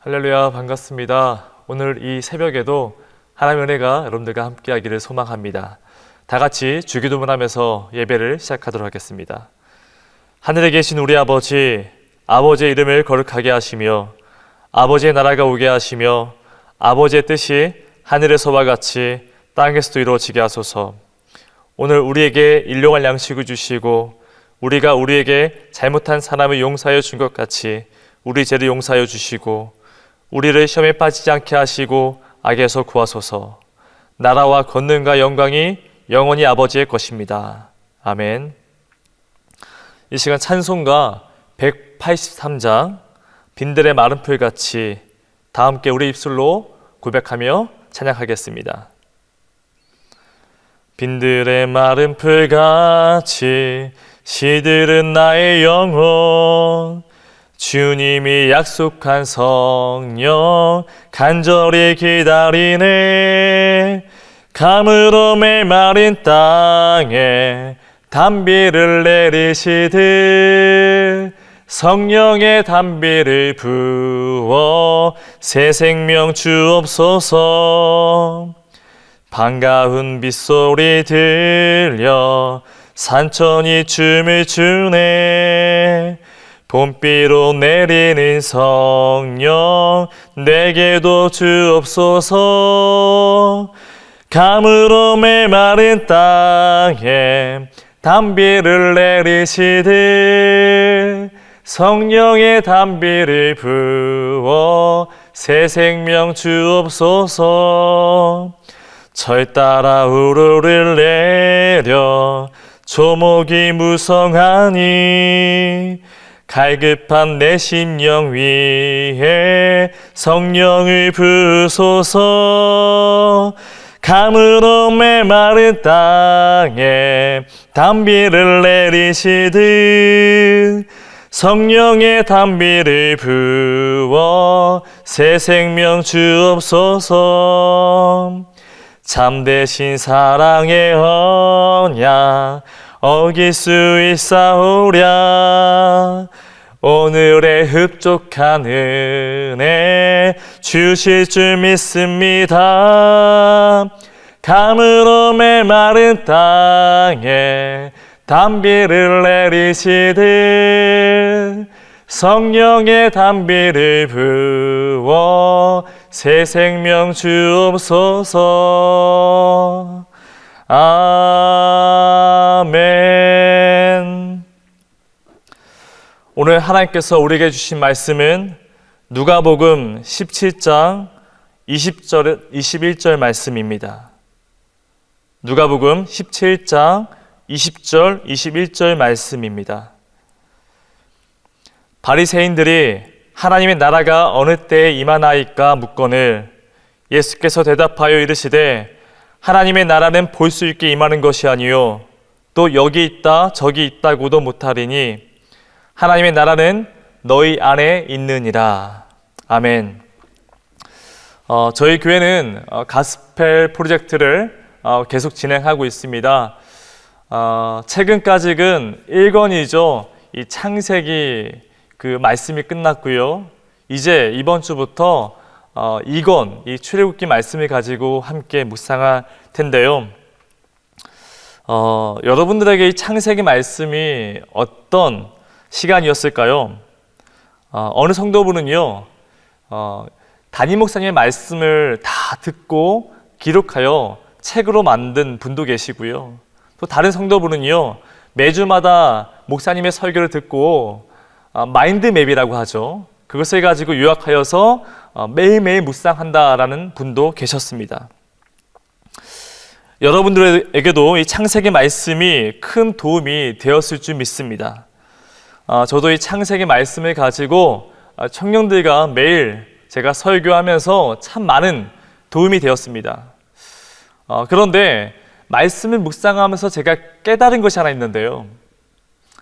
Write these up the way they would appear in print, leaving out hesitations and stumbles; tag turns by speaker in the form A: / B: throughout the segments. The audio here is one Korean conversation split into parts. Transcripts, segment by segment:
A: 할렐루야, 반갑습니다. 오늘 이 새벽에도 하나님의 은혜가 여러분들과 함께하기를 소망합니다. 다 같이 주기도문 하면서 예배를 시작하도록 하겠습니다. 하늘에 계신 우리 아버지, 아버지의 이름을 거룩하게 하시며 아버지의 나라가 오게 하시며 아버지의 뜻이 하늘에서와 같이 땅에서도 이루어지게 하소서. 오늘 우리에게 일용할 양식을 주시고 우리가 우리에게 잘못한 사람을 용서하여 준 것 같이 우리 죄를 용서하여 주시고 우리를 시험에 빠지지 않게 하시고 악에서 구하소서. 나라와 권능과 영광이 영원히 아버지의 것입니다. 아멘. 이 시간 찬송가 183장 빈들의 마른 풀같이 다 함께 우리 입술로 고백하며 찬양하겠습니다. 빈들의 마른 풀같이 시들은 나의 영혼, 주님이 약속한 성령 간절히 기다리네. 가물어 메마른 땅에 단비를 내리시듯 성령의 단비를 부어 새 생명 주옵소서. 반가운 빗소리 들려 산천이 춤을 추네. 봄비로 내리는 성령 내게도 주옵소서. 가물어 메마른 땅에 단비를 내리시듯 성령의 단비를 부어 새 생명 주옵소서. 절 따라 우르를 내려 조목이 무성하니 갈급한 내 심령 위에 성령을 부소서. 가물어 메마른 땅에 단비를 내리시듯 성령의 단비를 부어 새 생명 주옵소서. 참되신 사랑의 언약 어길 수 있사오랴. 오늘의 흡족한 은혜 주실 줄 믿습니다. 가물어 메마른 땅에 단비를 내리시듯 성령의 단비를 부어 새 생명 주옵소서. 아멘. 오늘 하나님께서 우리에게 주신 말씀은 누가복음 17장 20절, 21절 말씀입니다. 누가복음 17장 20절, 21절 말씀입니다. 바리새인들이 하나님의 나라가 어느 때에 임하나이까 묻거늘 예수께서 대답하여 이르시되 하나님의 나라는 볼 수 있게 임하는 것이 아니요 또 여기 있다 저기 있다고도 못하리니 하나님의 나라는 너희 안에 있느니라. 아멘. 저희 교회는 가스펠 프로젝트를 계속 진행하고 있습니다. 최근까지는 1권이죠. 이 창세기 그 말씀이 끝났고요. 이제 이번 주부터 2권, 이 출애굽기 말씀을 가지고 함께 묵상할 텐데요. 여러분들에게 이 창세기 말씀이 어떤 시간이었을까요? 어느 성도분은요, 담임 목사님의 말씀을 다 듣고 기록하여 책으로 만든 분도 계시고요. 또 다른 성도분은요, 매주마다 목사님의 설교를 듣고 마인드맵이라고 하죠. 그것을 가지고 요약하여서 매일매일 묵상한다라는 분도 계셨습니다. 여러분들에게도 이 창세기 말씀이 큰 도움이 되었을 줄 믿습니다. 저도 이 창세기 말씀을 가지고 청년들과 매일 제가 설교하면서 참 많은 도움이 되었습니다. 그런데 말씀을 묵상하면서 제가 깨달은 것이 하나 있는데요.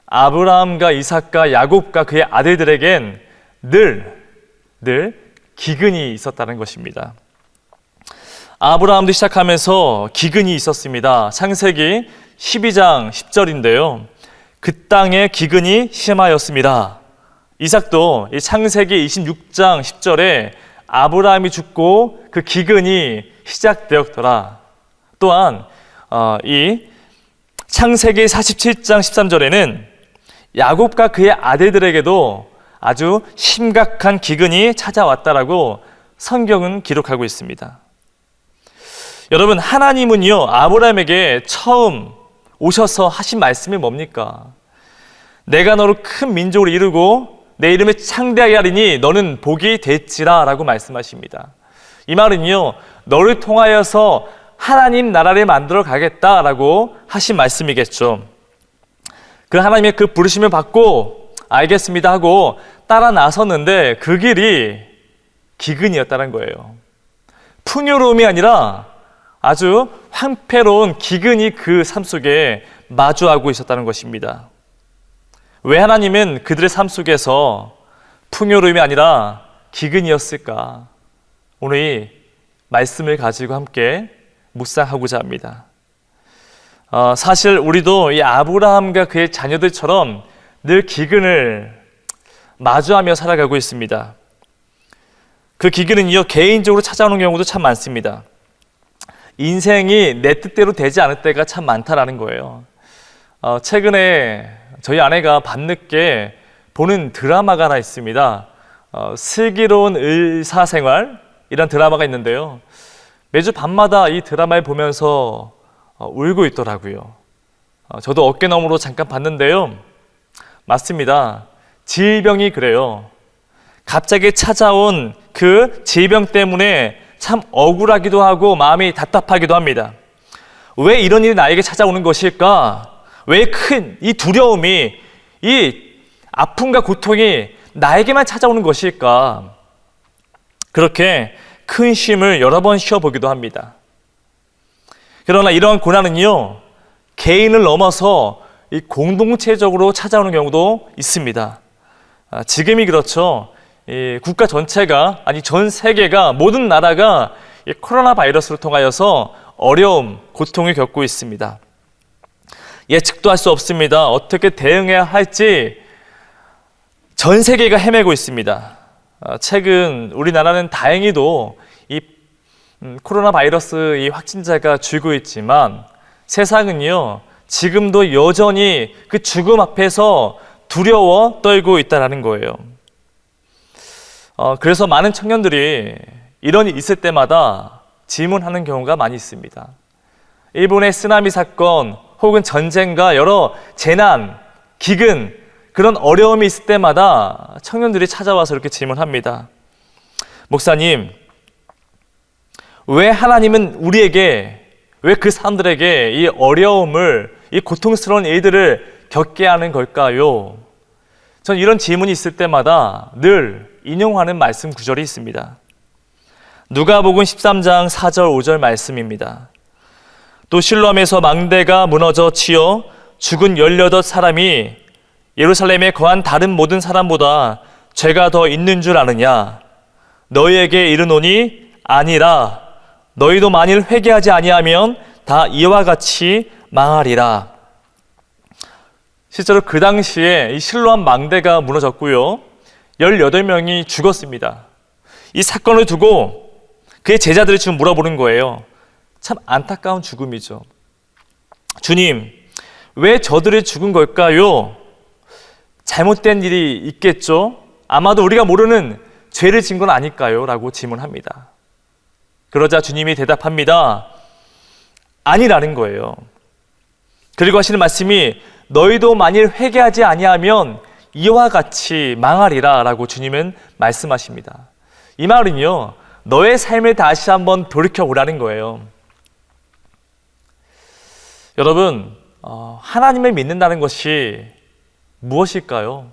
A: 아브라함과 이삭과 야곱과 그의 아들들에겐 늘 기근이 있었다는 것입니다. 아브라함도 시작하면서 기근이 있었습니다. 창세기 12장 10절인데요. 그 땅에 기근이 심하였습니다. 이삭도 이 창세기 26장 10절에 아브라함이 죽고 그 기근이 시작되었더라. 또한 이 창세기 47장 13절에는 야곱과 그의 아들들에게도 아주 심각한 기근이 찾아왔다라고 성경은 기록하고 있습니다. 여러분, 하나님은요, 아브라함에게 처음 오셔서 하신 말씀이 뭡니까? 내가 너를 큰 민족으로 이루고 내 이름을 창대하게 하리니 너는 복이 될지라 라고 말씀하십니다. 이 말은요, 너를 통하여서 하나님 나라를 만들어 가겠다라고 하신 말씀이겠죠. 그 하나님의 그 부르심을 받고 알겠습니다 하고 따라 나섰는데 그 길이 기근이었다는 거예요. 풍요로움이 아니라 아주 황폐로운 기근이 그 삶 속에 마주하고 있었다는 것입니다. 왜 하나님은 그들의 삶 속에서 풍요로움이 아니라 기근이었을까? 오늘 이 말씀을 가지고 함께 묵상하고자 합니다. 사실 우리도 이 아브라함과 그의 자녀들처럼 늘 기근을 마주하며 살아가고 있습니다. 그 기근은요, 개인적으로 찾아오는 경우도 참 많습니다. 인생이 내 뜻대로 되지 않을 때가 참 많다라는 거예요. 최근에 저희 아내가 밤늦게 보는 드라마가 하나 있습니다. 슬기로운 의사생활이란 드라마가 있는데요. 매주 밤마다 이 드라마를 보면서 울고 있더라고요. 저도 어깨너머로 잠깐 봤는데요. 맞습니다. 질병이 그래요. 갑자기 찾아온 그 질병 때문에 참 억울하기도 하고 마음이 답답하기도 합니다. 왜 이런 일이 나에게 찾아오는 것일까? 왜 큰 이 두려움이, 이 아픔과 고통이 나에게만 찾아오는 것일까? 그렇게 큰 쉼을 여러 번 쉬어보기도 합니다. 그러나 이러한 고난은요, 개인을 넘어서 이 공동체적으로 찾아오는 경우도 있습니다. 지금이 그렇죠. 이 국가 전체가, 아니 전 세계가, 모든 나라가 이 코로나 바이러스를 통하여서 어려움, 고통을 겪고 있습니다. 예측도 할 수 없습니다. 어떻게 대응해야 할지 전 세계가 헤매고 있습니다. 최근 우리나라는 다행히도 이 코로나 바이러스 이 확진자가 줄고 있지만 세상은요, 지금도 여전히 그 죽음 앞에서 두려워 떨고 있다는 거예요. 그래서 많은 청년들이 이런 일이 있을 때마다 질문하는 경우가 많이 있습니다. 일본의 쓰나미 사건 혹은 전쟁과 여러 재난, 기근, 그런 어려움이 있을 때마다 청년들이 찾아와서 이렇게 질문합니다. 목사님, 왜 하나님은 우리에게, 왜 그 사람들에게 이 어려움을, 이 고통스러운 일들을 겪게 하는 걸까요? 전 이런 질문이 있을 때마다 늘 인용하는 말씀 구절이 있습니다. 누가복음 13장 4절 5절 말씀입니다. 또 실로암에서 망대가 무너져 치여 죽은 18사람이 예루살렘에 거한 다른 모든 사람보다 죄가 더 있는 줄 아느냐? 너희에게 이르노니 아니라. 너희도 만일 회개하지 아니하면 다 이와 같이 망하리라. 실제로 그 당시에 이 실로암 망대가 무너졌고요, 18명이 죽었습니다. 이 사건을 두고 그의 제자들이 지금 물어보는 거예요. 참 안타까운 죽음이죠. 주님, 왜 저들이 죽은 걸까요? 잘못된 일이 있겠죠? 아마도 우리가 모르는 죄를 진 건 아닐까요? 라고 질문합니다. 그러자 주님이 대답합니다. 아니라는 거예요. 그리고 하시는 말씀이 너희도 만일 회개하지 아니하면 이와 같이 망하리라 라고 주님은 말씀하십니다. 이 말은요, 너의 삶을 다시 한번 돌이켜보라는 거예요. 여러분, 하나님을 믿는다는 것이 무엇일까요?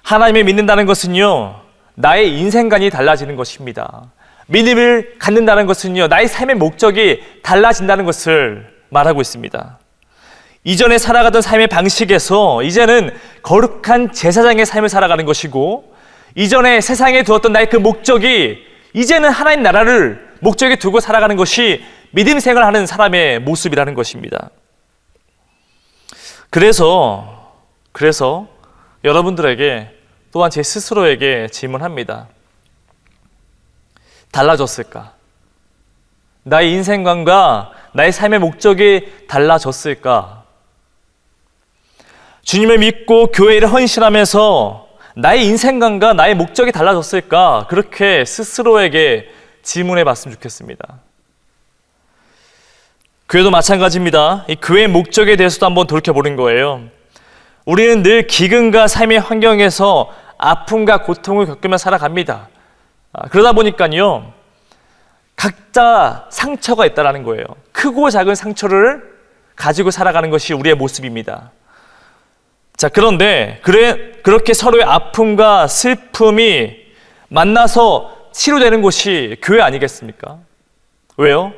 A: 하나님을 믿는다는 것은요, 나의 인생관이 달라지는 것입니다. 믿음을 갖는다는 것은요, 나의 삶의 목적이 달라진다는 것을 말하고 있습니다. 이전에 살아가던 삶의 방식에서 이제는 거룩한 제사장의 삶을 살아가는 것이고, 이전에 세상에 두었던 나의 그 목적이 이제는 하나님 나라를 목적에 두고 살아가는 것이 믿음 생활하는 사람의 모습이라는 것입니다. 그래서 여러분들에게 또한 제 스스로에게 질문합니다. 달라졌을까? 나의 인생관과 나의 삶의 목적이 달라졌을까? 주님을 믿고 교회를 헌신하면서 나의 인생관과 나의 목적이 달라졌을까? 그렇게 스스로에게 질문해 봤으면 좋겠습니다. 교회도 마찬가지입니다. 이 교회의 목적에 대해서도 한번 돌이켜보는 거예요. 우리는 늘 기근과 삶의 환경에서 아픔과 고통을 겪으며 살아갑니다. 그러다 보니까요, 각자 상처가 있다는 거예요. 크고 작은 상처를 가지고 살아가는 것이 우리의 모습입니다. 자, 그런데 그렇게 서로의 아픔과 슬픔이 만나서 치료되는 곳이 교회 아니겠습니까? 왜요?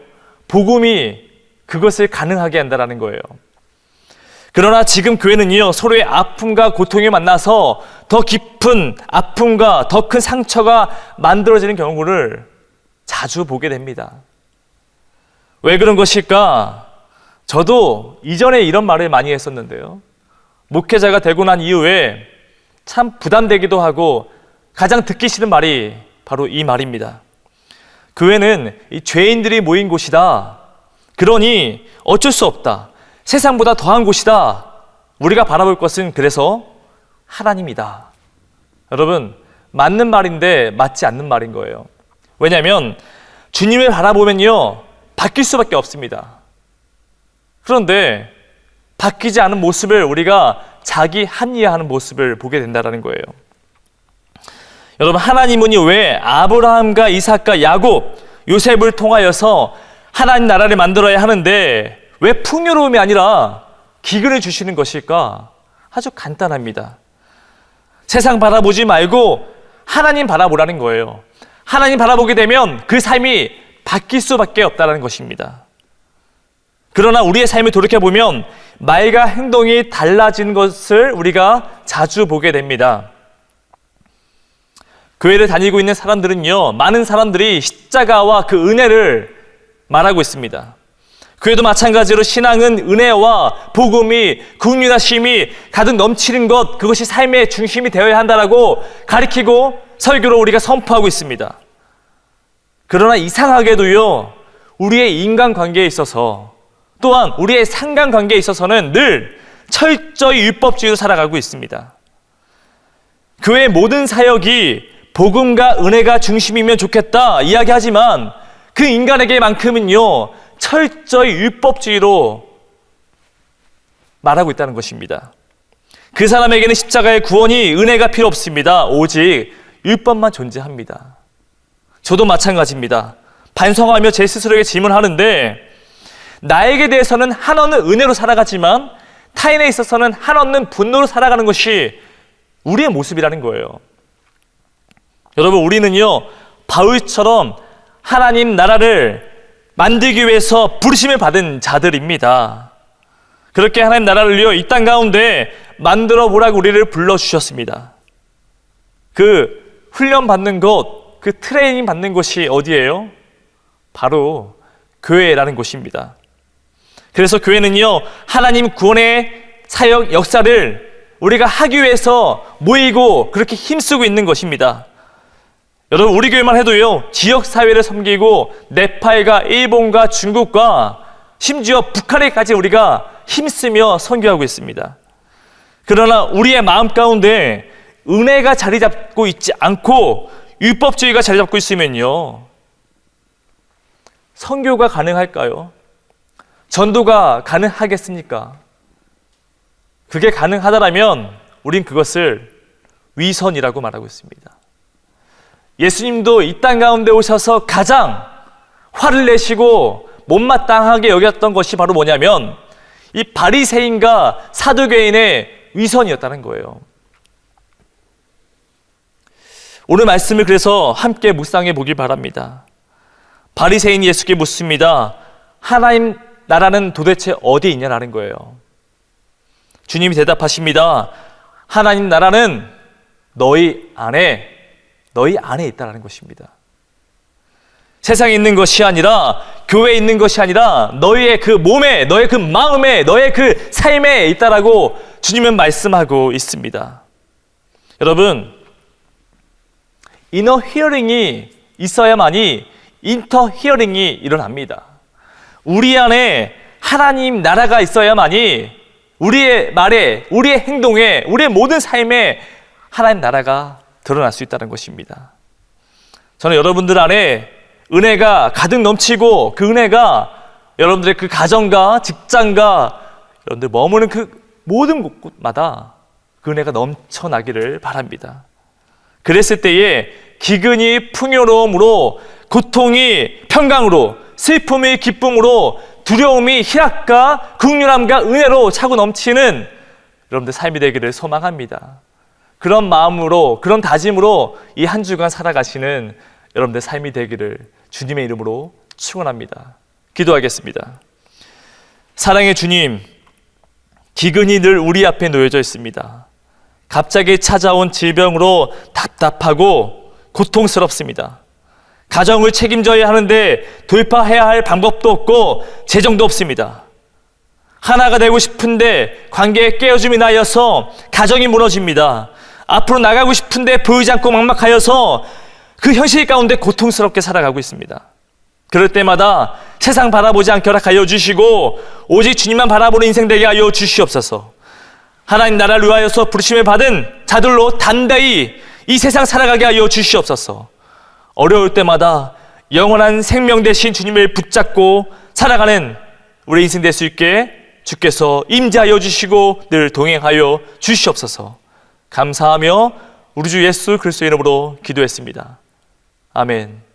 A: 복음이 그것을 가능하게 한다는 거예요. 그러나 지금 교회는요, 서로의 아픔과 고통이 만나서 더 깊은 아픔과 더 큰 상처가 만들어지는 경우를 자주 보게 됩니다. 왜 그런 것일까? 저도 이전에 이런 말을 많이 했었는데요. 목회자가 되고 난 이후에 참 부담되기도 하고 가장 듣기 싫은 말이 바로 이 말입니다. 교회는 이 죄인들이 모인 곳이다. 그러니 어쩔 수 없다. 세상보다 더한 곳이다. 우리가 바라볼 것은 그래서 하나님이다. 여러분, 맞는 말인데 맞지 않는 말인 거예요. 왜냐하면 주님을 바라보면요, 바뀔 수밖에 없습니다. 그런데 바뀌지 않은 모습을 우리가 자기 합리화하는 모습을 보게 된다는 거예요. 여러분, 하나님은 왜 아브라함과 이삭과 야곱, 요셉을 통하여서 하나님 나라를 만들어야 하는데 왜 풍요로움이 아니라 기근을 주시는 것일까? 아주 간단합니다. 세상 바라보지 말고 하나님 바라보라는 거예요. 하나님 바라보게 되면 그 삶이 바뀔 수밖에 없다는 것입니다. 그러나 우리의 삶을 돌이켜보면 말과 행동이 달라진 것을 우리가 자주 보게 됩니다. 교회를 다니고 있는 사람들은요, 많은 사람들이 십자가와 그 은혜를 말하고 있습니다. 교회도 마찬가지로 신앙은 은혜와 복음이, 긍휼과 쉼이 가득 넘치는 것, 그것이 삶의 중심이 되어야 한다라고 가리키고 설교로 우리가 선포하고 있습니다. 그러나 이상하게도요, 우리의 인간관계에 있어서 또한 우리의 상관관계에 있어서는 늘 철저히 율법주의로 살아가고 있습니다. 교회의 모든 사역이 복음과 은혜가 중심이면 좋겠다 이야기하지만 그 인간에게만큼은요, 철저히 율법주의로 말하고 있다는 것입니다. 그 사람에게는 십자가의 구원이, 은혜가 필요 없습니다. 오직 율법만 존재합니다. 저도 마찬가지입니다. 반성하며 제 스스로에게 질문하는데, 나에게 대해서는 한없는 은혜로 살아가지만 타인에 있어서는 한없는 분노로 살아가는 것이 우리의 모습이라는 거예요. 여러분, 우리는요, 바울처럼 하나님 나라를 만들기 위해서 부르심을 받은 자들입니다. 그렇게 하나님 나라를요, 이 땅 가운데 만들어 보라고 우리를 불러주셨습니다. 그 훈련 받는 곳, 그 트레이닝 받는 곳이 어디예요? 바로 교회라는 곳입니다. 그래서 교회는요, 하나님 구원의 사역 역사를 우리가 하기 위해서 모이고 그렇게 힘쓰고 있는 것입니다. 여러분, 우리 교회만 해도요, 지역사회를 섬기고 네팔과 일본과 중국과 심지어 북한에까지 우리가 힘쓰며 선교하고 있습니다. 그러나 우리의 마음 가운데 은혜가 자리 잡고 있지 않고 율법주의가 자리 잡고 있으면요, 선교가 가능할까요? 전도가 가능하겠습니까? 그게 가능하다면 우린 그것을 위선이라고 말하고 있습니다. 예수님도 이 땅 가운데 오셔서 가장 화를 내시고 못마땅하게 여겼던 것이 바로 뭐냐면 이 바리새인과 사두개인의 위선이었다는 거예요. 오늘 말씀을 그래서 함께 묵상해 보길 바랍니다. 바리새인이 예수께 묻습니다. 하나님 나라는 도대체 어디 있냐라는 거예요. 주님이 대답하십니다. 하나님 나라는 너희 안에 있다는 것입니다. 세상에 있는 것이 아니라, 교회에 있는 것이 아니라 너희의 그 몸에, 너의 그 마음에, 너의 그 삶에 있다라고 주님은 말씀하고 있습니다. 여러분, 이너 히어링이 있어야만이 인터 히어링이 일어납니다. 우리 안에 하나님 나라가 있어야만이 우리의 말에, 우리의 행동에, 우리의 모든 삶에 하나님 나라가 드러날 수 있다는 것입니다. 저는 여러분들 안에 은혜가 가득 넘치고 그 은혜가 여러분들의 그 가정과 직장과 여러분들 머무는 그 모든 곳마다 그 은혜가 넘쳐나기를 바랍니다. 그랬을 때에 기근이 풍요로움으로, 고통이 평강으로, 슬픔이 기쁨으로, 두려움이 희락과 긍휼함과 은혜로 차고 넘치는 여러분들 삶이 되기를 소망합니다. 그런 마음으로, 그런 다짐으로 이 한 주간 살아가시는 여러분들 삶이 되기를 주님의 이름으로 축원합니다. 기도하겠습니다. 사랑의 주님, 기근이 늘 우리 앞에 놓여져 있습니다. 갑자기 찾아온 질병으로 답답하고 고통스럽습니다. 가정을 책임져야 하는데 돌파해야 할 방법도 없고 재정도 없습니다. 하나가 되고 싶은데 관계에 깨어짐이 나여서 가정이 무너집니다. 앞으로 나가고 싶은데 보이지 않고 막막하여서 그 현실 가운데 고통스럽게 살아가고 있습니다. 그럴 때마다 세상 바라보지 않게 허락하여 주시고 오직 주님만 바라보는 인생 되게 하여 주시옵소서. 하나님 나라를 위하여서 부르심을 받은 자들로 단단히 이 세상 살아가게 하여 주시옵소서. 어려울 때마다 영원한 생명 되신 주님을 붙잡고 살아가는 우리 인생 될 수 있게 주께서 임재하여 주시고 늘 동행하여 주시옵소서. 감사하며 우리 주 예수 그리스도의 이름으로 기도했습니다. 아멘.